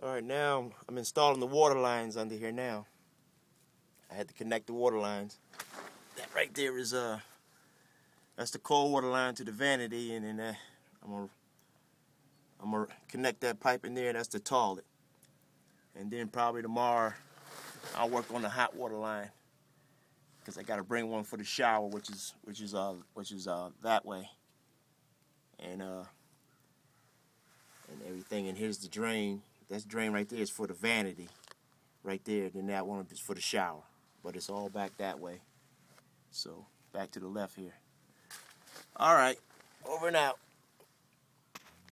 Alright, now I'm installing the water lines under here now. I had to connect the water lines. That right there is that's the cold water line to the vanity, and then I'm gonna connect that pipe in there. That's the toilet. And then probably tomorrow I'll work on the hot water line, because I gotta bring one for the shower, which is that way. And everything. And here's the drain. That drain right there is for the vanity, right there. Then that one is for the shower, but it's all back that way. So back to the left here. All right, over and out.